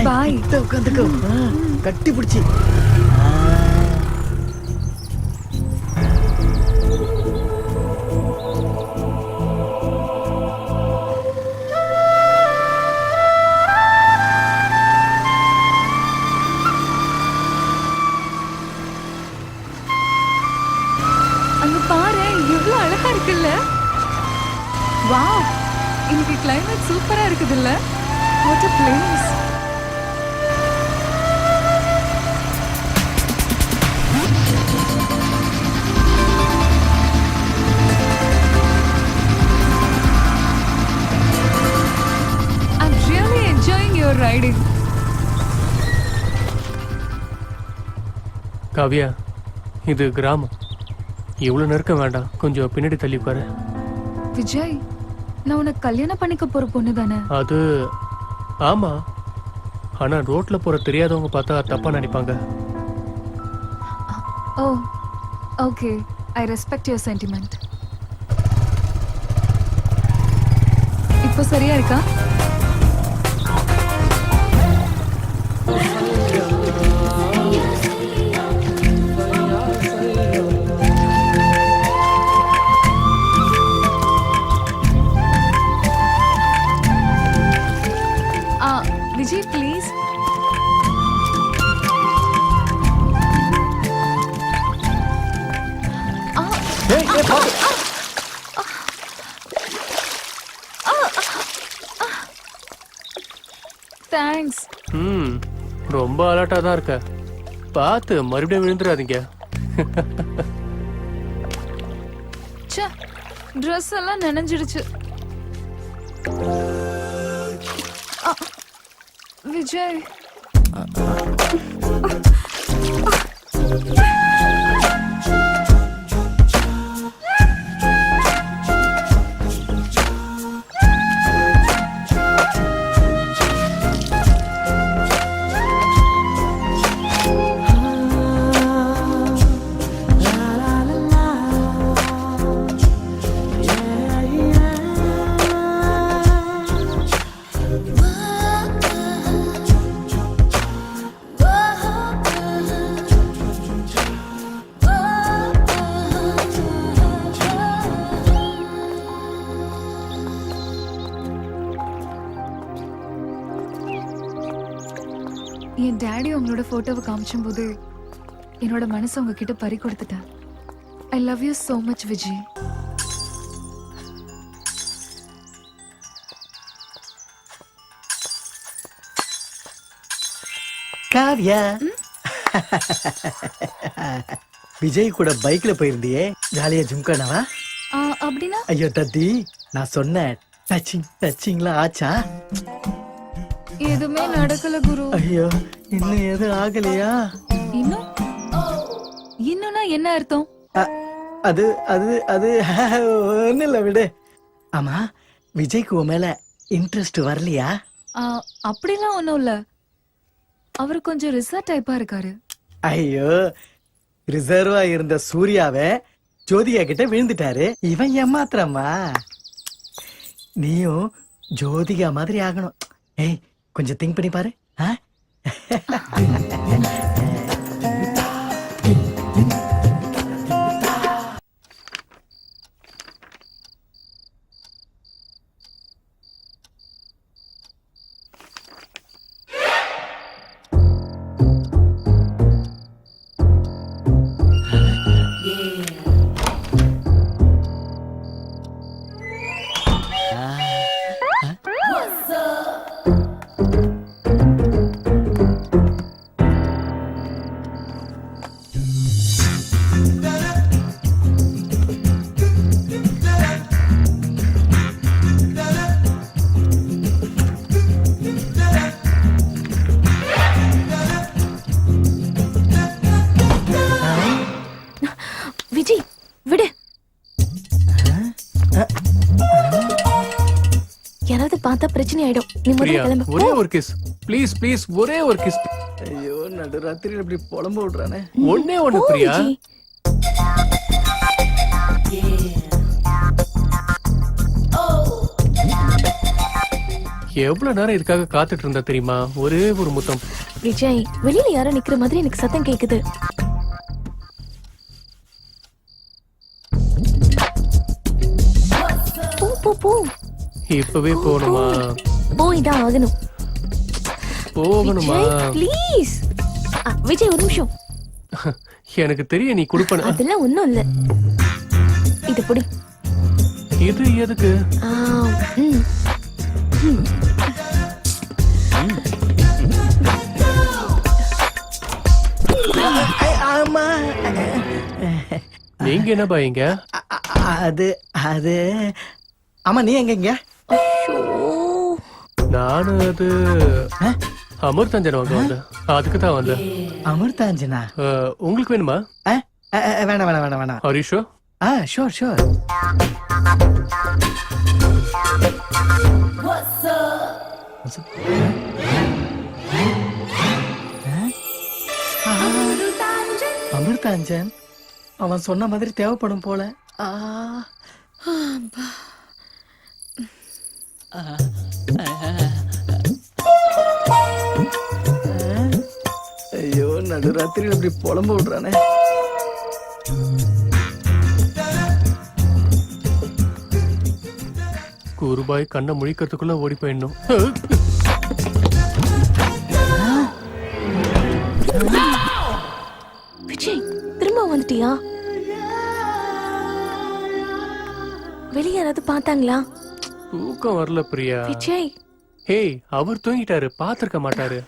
பாய். உட்காந்துக்கோ. கட்டி பிடிச்சி. அங்க பாரு, எவ்வளவு அழகா இருக்குல்ல. வாவ், இன்னைக்கு கிளைமேட் சூப்பரா இருக்குதுல்ல. What a place. I'm really enjoying your riding. Kavya, இது கிராமம். இவ்வளவு நெருக்கம் வேண்டாம், கொஞ்சம் பின்னாடி தள்ளி உட்காரு. விஜய், நான் உனக்கு கல்யாணம் பண்ணிக்க போற பொண்ணு தானே? அது ஆமா, ஆனா ரோட்ல போற தெரியாதவங்க பார்த்தா தப்பா நினைப்பாங்க. Oh okay, I respect your sentiment. இப்போ சரியா இருக்கா? விஜய் ப்ளீஸ். தேங்க்ஸ். ரொம்ப அலர்ட்டா தான் இருக்க. பார்த்து மறுபடியும் விழுந்துடாதீங்க. ச்சே, ட்ரெஸ் எல்லாம் நனைஞ்சிடுச்சு. விஜய், என் டாடி உங்களோட போட்டோவை காமிச்சும்போது என்னோட மனசை உங்ககிட்ட பறி கொடுத்துட்டேன். I love you so much Vijay. Kavya, Vijay கூட பைக்ல போயிருந்தியே, ஜாலியா ஜும்கானவா? அப்படின்னா? ஐயோ தத்தி, நான் சொன்னேன் டச்சிங்லாம் ஆச்சா? எதுவுமே நடக்கல குரு. ஐயோ, இன்னும் எதுவும் ஆகலையா? இன்னும்னா என்ன அர்த்தம்? அது அது அது ஒண்ணு இல்ல, விடு. ஆமா, விஜய்க்கு உன் மேல இன்ட்ரெஸ்ட் வரலையா? அப்படிலாம் ஒண்ணும் இல்ல. அவரு கொஞ்சம் ரிசர்வ் டைப்பா இருக்காரு. ஐயோ, ரிசர்வா இருந்த சூர்யாவை ஜோதிகா கிட்ட விழுந்துட்டாரு. இவன் ஏமாத்திரமா? நீயும் ஜோதிகா மாதிரி ஆகணும். ஏய், கொஞ்சம் திங்க் பண்ணி பாரு. பார்த்தா பிரச்சனை ஆயிடும். நீ முதல்ல கிளம்பு. ஒரே ஒரு கிஸ் ப்ளீஸ் ப்ளீஸ், ஒரே ஒரு கிஸ். ஐயோ, நடுராத்திரியில இப்படி புலம்பு விடுறானே. ஒண்ணே ஒண்ணு பிரியா. எவ்வளவு நேரம் இதுக்காக காத்துட்டு இருந்தா தெரியுமா? ஒரே ஒரு முத்தம். விஜய், வெளியில யாரோ நிக்கிற மாதிரி எனக்கு சத்தம் கேக்குது. போ போ போ. இப்பவே போகணுமா? போய்தான் ஆகணும். போகணுமா? ப்ளீஸ். விஜய் ஒரு நிமிஷம். எனக்கு தெரியும் நீ குடுப்பன. அதெல்லாம் ஒண்ணும் இல்ல. இது புடி. இது எதுக்கு? ஆமா. நீங்க என்ன பாயீங்க? அது அது ஆமா, நீ எங்க? நானு அது அமிர்தாஞ்சன் வாங்க வந்தேன். அதுக்கு தான் வந்தேன். அமிர்தாஞ்சனா? உங்களுக்கு வேணுமா? வேணாம் வேணாம் வேணாம் வேணாம். ஹரிஷோ? Sure sure. அமிர்தாஞ்சன் அவன் சொன்ன மாதிரி தேவைப்படும் போல. ஐயோ, நடுராத்திரியில் இப்படி புலம்ப விடுறானே. குருபாய் கண்ணை முழிக்கிறதுக்குள்ள ஓடி போயிடணும். விஜய், திரும்ப வந்துட்டியா? வெளிய யாராவது பார்த்தாங்களா? தூக்கம் வரல பிரியா. விஜய், ஹேய், அவர் தூங்கிட்டாரு, பாத்திருக்க மாட்டாரு.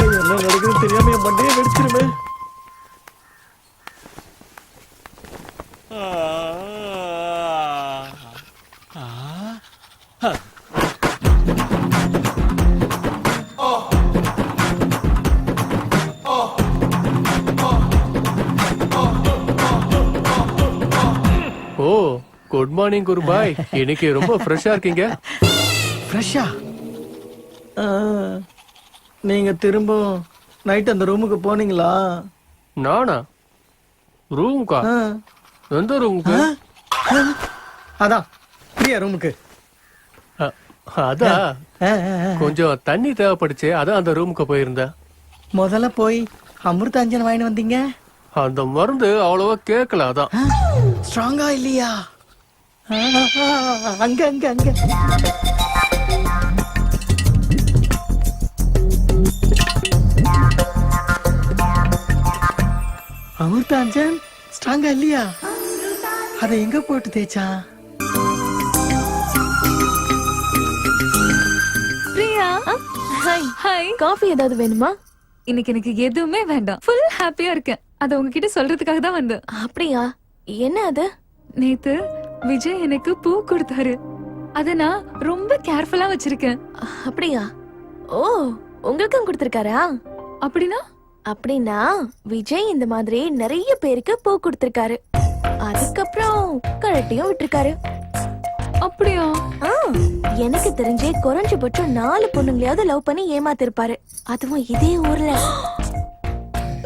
என்ன நடக்குது தெரியாம என் மண்டையை வெடிச்சிருமே. ஓ, குட் மார்னிங் குருபாய். இன்னைக்கு ரொம்ப ஃப்ரெஷ்ஷா இருக்கீங்க. ஃப்ரெஷ்ஷா? நீங்க திரும்ப நைட் அந்த ரூமுக்கு போனீங்களா? நானா? ரூமுக்கா? எந்த ரூமுக்கு? அதான் பிரியா ரூமுக்கு. அதான் கொஞ்சம் தண்ணி தேவைப்படுச்சு, அதான் அந்த ரூமுக்கு போயிருந்தேன். முதல்ல போய் அமிர்தாஞ்சன் வாங்கிட்டு வந்தீங்க. அந்த மருந்து அவ்வளவா கேட்கல, அதான். ஸ்ட்ராங்கா இல்லையா? அங்க அங்க அங்க. அமிர்தாஞ்சன் ஸ்ட்ராங்கா இல்லையா? அதை எங்க போட்டு தேய்ச்சா? பிரியா, ஹாய். ஹாய். காஃபி ஏதாவது வேணுமா? இன்னைக்கு எனக்கு எதுவுமே வேண்டாம். ஃபுல் ஹாப்பியா இருக்கேன். அத உங்ககிட்ட சொல்றதுக்காக தான் வந்தேன். அப்படியா? என்ன அது? நேத்து விஜய் எனக்கு பூ கொடுத்தாரு. அத நான் ரொம்ப கேர்ஃபுல்லா வச்சிருக்கேன். அப்படியா? ஓ, உங்களுக்கும் கொடுத்திருக்காரா? அப்படின்னா? அப்படின்னா விஜய் இந்த மாதிரி நிறைய பேருக்கு பூ கொடுத்திருக்காரு. அதுக்கப்புறம் கழட்டியும் விட்டுருக்காரு. அப்படியா? எனக்கு தெரிஞ்சே குறைஞ்சபட்சம் 4 பொண்ணுங்களையாவது லவ் பண்ணி ஏமாத்திருப்பாரு. அதுவும் இதே ஊர்ல.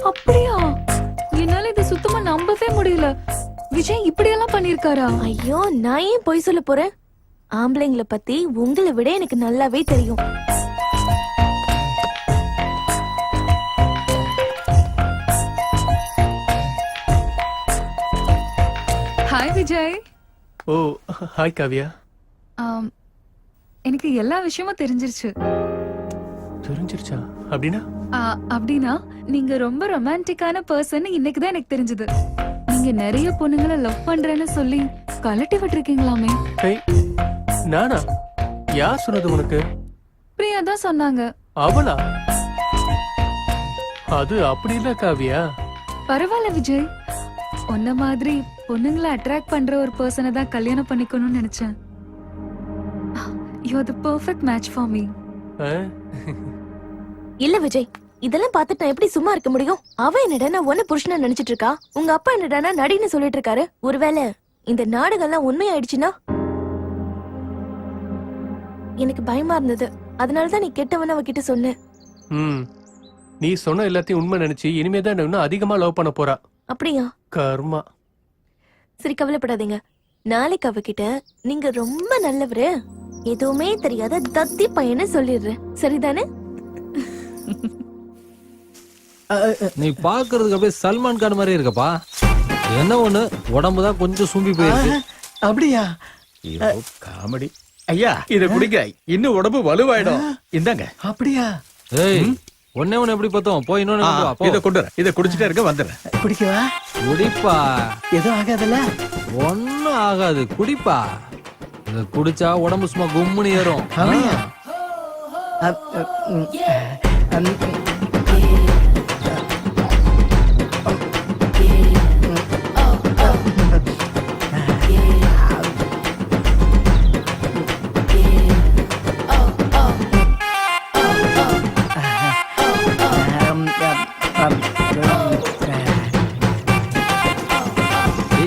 அப்படியா? என்னால இது சுத்தமா நம்பவே முடியல. விஜய் இப்படி எல்லாம் பண்ணிருக்காரா? ஐயோ, நான் ஏன் பொய் சொல்ல போறேன்? ஆம்பளைங்களை பத்தி உங்களை விட எனக்கு நல்லாவே தெரியும். ஹாய் விஜய். ஓ, ஹாய் காவியா. எனக்கு எல்லா விஷயமும் தெரிஞ்சிருச்சு. தெரிஞ்சிருச்சா? அப்படின்னா? அப்படின்னா நீங்க ரொம்ப ரொமான்டிக்கான பர்சன் இன்னைக்கு தான் எனக்கு தெரிஞ்சது. நீங்க நிறைய பொண்ணுங்களை லவ் பண்றேன்னு சொல்லி கலட்டி விட்டுருக்கீங்களாமே. நானா? யார் சொன்னது உனக்கு? பிரியா தான் சொன்னாங்க. அவளா? அது அப்படி இல்ல காவியா. பரவாயில்ல விஜய், உன்ன மாதிரி பொண்ணுங்களை அட்ராக்ட் பண்ற ஒரு பர்சனை தான் கல்யாணம் பண்ணிக்கணும்னு நினைச்சேன். You're the perfect match for me. இல்ல விஜய், இதெல்லாம் பார்த்துட்டு நான் எப்படி சும்மா இருக்க முடியும்? அவ என்னடா ஒன்னு புருஷனா நினைச்சிட்டு இருக்கா. உங்க அப்பா என்னடா நடின்னு சொல்லிட்டு இருக்காரு. ஒருவேளை இந்த நாடகம்லாம் உண்மையாயிடுச்சுன்னா? எனக்கு பயமா இருந்தது. அதனாலதான் நீ கெட்டவன அவகிட்ட சொன்ன. நீ சொன்ன எல்லாத்தையும் உண்மை நினைச்சு இனிமேதான் இன்னும் அதிகமா லவ் பண்ண போறா. அப்படியா? கர்மா. சரி கவலைப்படாதீங்க. நாளைக்கு அவகிட்ட நீங்க ரொம்ப நல்லவரு, எதுவுமே தெரியாத தத்தி பையனை சொல்லிடுறேன். சரிதானே? நீ பாக்குறதுக்கு அப்படியே சல்மான் கான் மாதிரி இருக்கப்பா. என்ன ஒண்ணு, உடம்புதான் கொஞ்சம் சூம்பி போயிருக்கு. அப்படியா? காமெடி. ஐயா இத குடிங்க, இன்னும் உடம்பு வலுவாயிடும். இந்தாங்க. அப்படியா? ஏய், ஒண்ணே ஒண்ணு எப்படி பார்த்தோம், போய் இன்னொன்னு கொண்டு வா, போ. இத கொண்டு வரேன், இத குடிச்சிட்டே இருக்க வந்துடுறேன். குடிக்கவா? குடிப்பா. எதுவும் ஆகாதுல்ல? ஒண்ணும் ஆகாது, குடிப்பா. இத குடிச்சா உடம்பு சும்மா கும்முன்னு ஏறும். அப்படியா? அப், ம், அம்,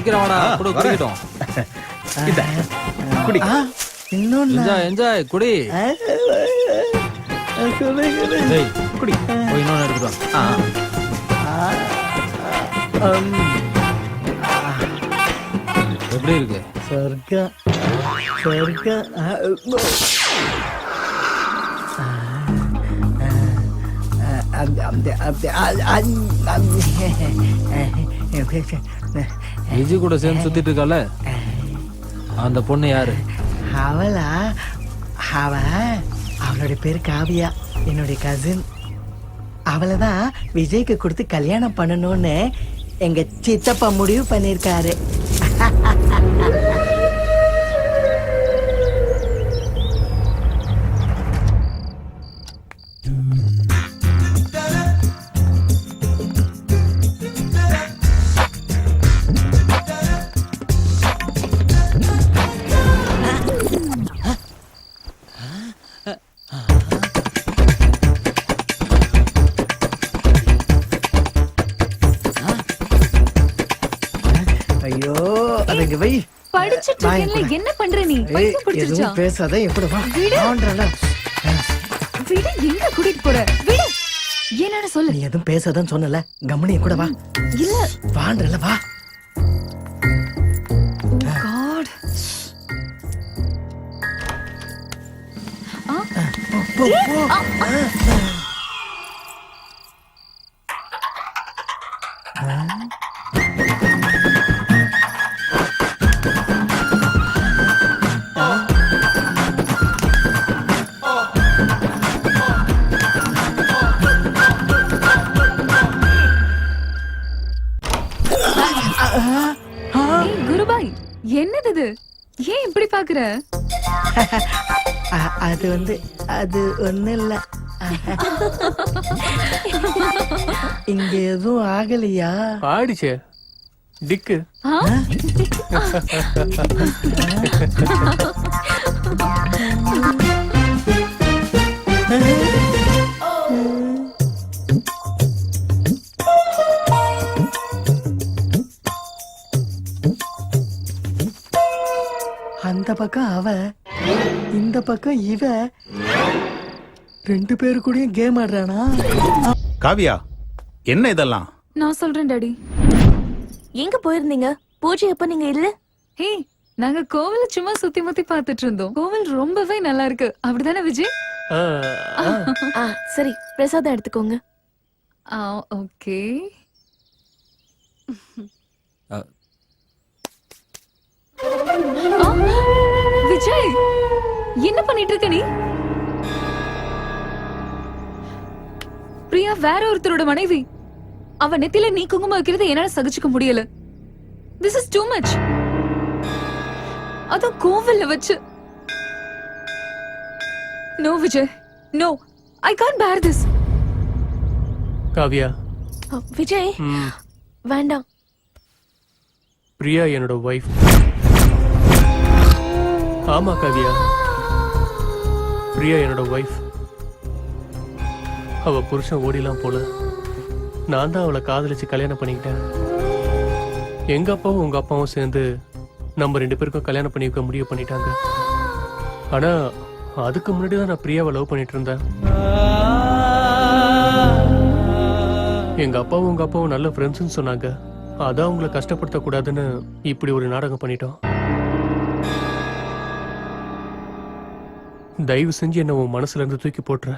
சீக்கிரம் வாடா, குடு, குடிக்கட்டும். இந்தா, குடி. இன்னொன்னு என்ஜாய் என்ஜாய், குடி. ஏய், குடி. போய் இன்னொன்னு எடுத்துட்டு வா. எப்படி இருக்கு? சொர்க்கம் சொர்க்கம். விஜி கூட சேர்ந்து சுத்திட்டு இருக்கால, அந்த பொண்ணு யாரு? அவளா? அவளுடைய பேரு காவியா, என்னுடைய கசின். அவளைதான் விஜய்க்கு கொடுத்து கல்யாணம் பண்ணணும்னு எங்க சித்தப்பா முடிவு பண்ணிருக்காரு. ஐயோ, அதுங்க வை. படிச்சிட்டு இருக்கேன்ல, என்ன பண்ற நீ? பைத்தியம் பிடிச்சிருச்சா? எதுவும் பேசாத, எப்படி வா? விடு. வான்றல. விடு, எங்க கூட்டிட்டு போற? விடு. என்னன்னு சொல்லு. நீ எதுவும் பேசாதன்னு சொன்னல, கம்முனி கூட வா. இல்ல. வான்றல, வா. Oh God. போ, போ. ஏய், குருபாய், என்னது இது? ஏன் இப்படி பாக்குற? அது அது ஒண்ணு இல்ல. இங்க எதுவும் ஆகலையா? ஆடிச்சே டிக்கு. ஆ? அந்த பக்கம் அவ, இந்த பக்கம் இவ, ரெண்டு பேரு கூடயும் கேம் ஆடுறானா? காவியா, என்ன இதெல்லாம்? நான் சொல்றேன் டாடி. எங்க போயிருந்தீங்க? பூஜை எப்ப நீங்க இல்ல? ஹே, நாங்க கோவில சும்மா சுத்தி முத்தி பார்த்துட்டு இருந்தோம். கோவில் ரொம்பவே நல்லா இருக்கு, அப்படிதானே விஜய்? ஆ, ஆ. ஆ, சரி, பிரசாதம் எடுத்துக்கோங்க. ஓகே. விஜய், என்ன பண்ணிட்டு இருக்க நீ? பிரியா வேற ஒருத்தரோட மனைவி. அவ நெத்தில நீ குங்குமம் வைக்கிறது என்னால சகிச்சுக்க முடியல. This is too much. அது கோவில்ல வச்சு. No Vijay, no, I can't bear this. Kavya, Vijay, ம், வேண்டாம். பிரியா என்னோட வைஃப். ஆமா காவியா, பிரியா என்னோட வைஃப். அவ புருஷன் ஓடிலாம் போல, நான் தான் அவளை காதலிச்சு கல்யாணம் பண்ணிக்கிட்டேன். எங்க அப்பாவும் உங்க அப்பாவும் சேர்ந்து நம்ம ரெண்டு பேருக்கும் கல்யாணம் பண்ணி வைக்க முடிவு பண்ணிட்டாங்க. ஆனா அதுக்கு முன்னாடி தான் நான் பிரியாவை லவ் பண்ணிட்டு இருந்தேன். எங்க அப்பாவும் உங்க அப்பாவும் நல்ல ஃப்ரெண்ட்ஸ்னு சொன்னாங்க. அதான் உங்களை கஷ்டப்படுத்த கூடாதுன்னு இப்படி ஒரு நாடகம் பண்ணிட்டோம். தயவு செஞ்சு என்ன உன் மனசுல இருந்து தூக்கி போட்டுற.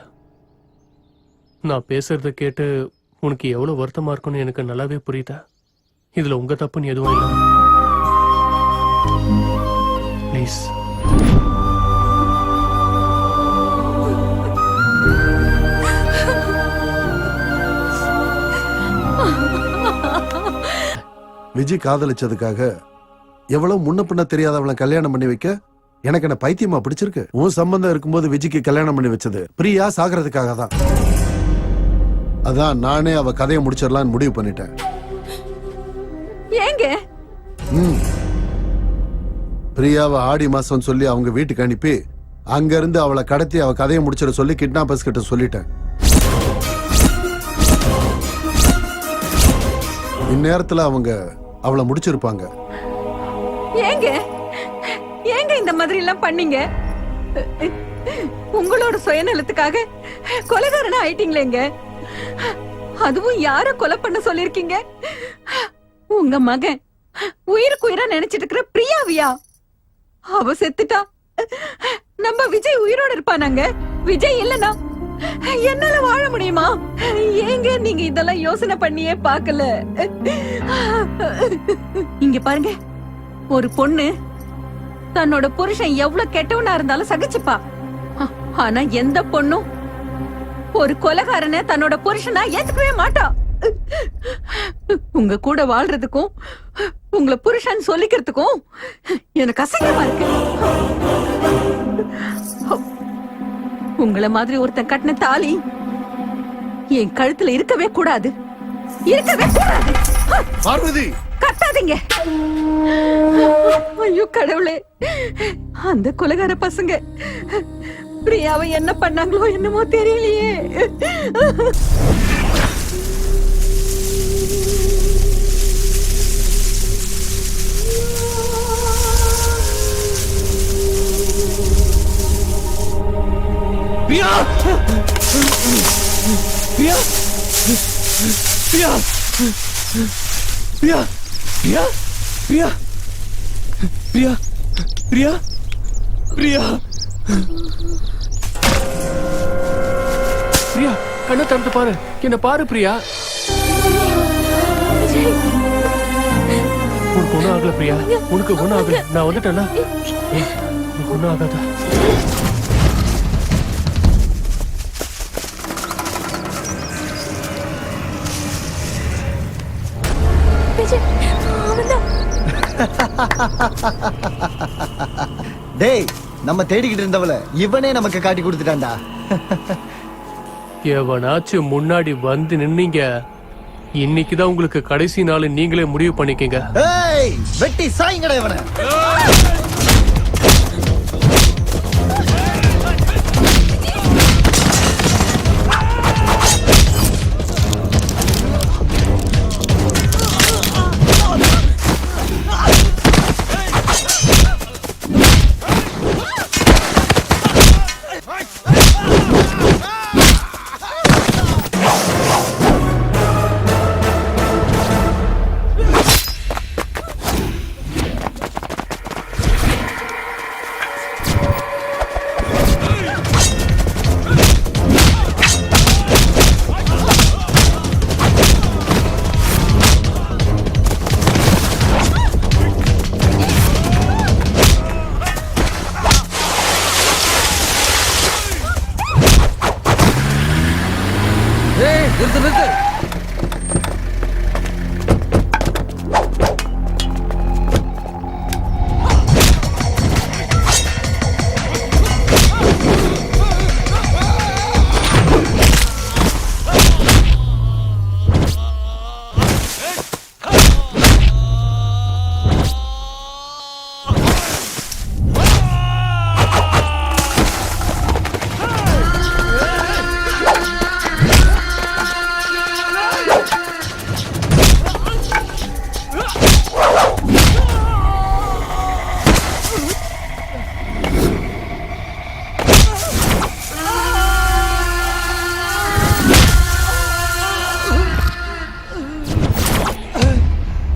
நான் பேசுறத கேட்டு உனக்கு எவ்வளவு வருத்தமா இருக்கும்னு எனக்கு நல்லாவே புரியுதா. இதுல உங்க தப்புன்னு எதுவும் இல்லை. ப்ளீஸ். விஜய் காதலிச்சதுக்காக எவ்வளவு முன்ன பின்ன தெரியாதவளை கல்யாணம் பண்ணி வைக்க எனக்கு என்ன பைத்தியமா பிடிச்சிருக்கு. உன் சம்பந்தம் இருக்கும்போது விஜய்க்கு கல்யாணம் பண்ணி வச்சது பிரியா சாகிறதுக்காக தான். அதான் நானே அவ கதையை முடிச்சிடலான்னு முடிவு பண்ணிட்டேன். ஏங்க பிரியாவை ஆடி மாசம் சொல்லி அவங்க வீட்டுக்கு அனுப்பி அங்க இருந்து அவளை கடத்தி அவ கதையை முடிச்சிட சொல்லி கிட்னாப்பர்ஸ் கிட்ட சொல்லிட்டேன். இந்நேரத்துல அவங்க அவளை முடிச்சிருப்பாங்க. ஏங்க ஏங்க இந்த மாதிரி எல்லாம் பண்ணீங்க? உங்களோட சுயநலத்துக்காக கொலைகாரனா ஆயிட்டீங்களேங்க. அதுவும் யார கொலை பண்ண சொல்லிருக்கீங்க? உங்க மகன் உயிருக்கு உயிரா நினைச்சிட்டு இருக்கிற பிரியாவியா? அவ செத்துட்டா நம்ம விஜய் உயிரோட இருப்பானாங்க. விஜய் இல்லனா என்னால வாழ முடியுமா? ஏங்க நீங்க இதெல்லாம் யோசனை பண்ணியே பார்க்கல? இங்க பாருங்க, ஒரு பொண்ணு தன்னோட புருஷன் எவ்வளவு கெட்டவனா இருந்தாலும் சகிச்சுப்பா. ஆனா எந்த பொண்ணும் ஒரு கொலைகாரனை தன்னோட புருஷனா ஏத்துக்கவே மாட்டா. உங்க கூட வாழ்றதுக்கும் உங்களை புருஷன் சொல்லிக்கிறதுக்கும் எனக்கு அசிங்கமா இருக்கு. உங்கள மாதிரி ஒருத்தன் கட்டின தாலி என் கழுத்துல இருக்கவே கூடாது. இருக்கவே கூடாது. பார்வதி, கட்டாதீங்க. ஐயோ கடவுளே, அந்த கொலைகார பசங்க பிரியாவை என்ன பண்ணாங்களோ என்னமோ தெரியலையே. பிரியா! பிரியா! பிரியா! பிரியா! பிரியா! பிரியா! பிரியா! பிரியா! பிரியா! பிரியா, கண்ணை திறந்து பாரு. என்ன பாரு பிரியா. உனக்கு ஒண்ணும் ஆகல பிரியா. உனக்கு ஒண்ணும் ஆகல. நான் வந்துட்டேன்ல. உனக்கு ஒண்ணும் ஆகாதா? டேய், நம்ம தேடிக்கிட்டு இருந்தவள இவனே நமக்கு காட்டி கொடுத்துட்டான்டா. எவனாச்சும் முன்னாடி வந்து நின்னீங்க, இன்னைக்குதான் உங்களுக்கு கடைசி நாள். நீங்களே முடிவு பண்ணிக்கங்க. ஏய், வெட்டி சாய்ங்கடா இவனை.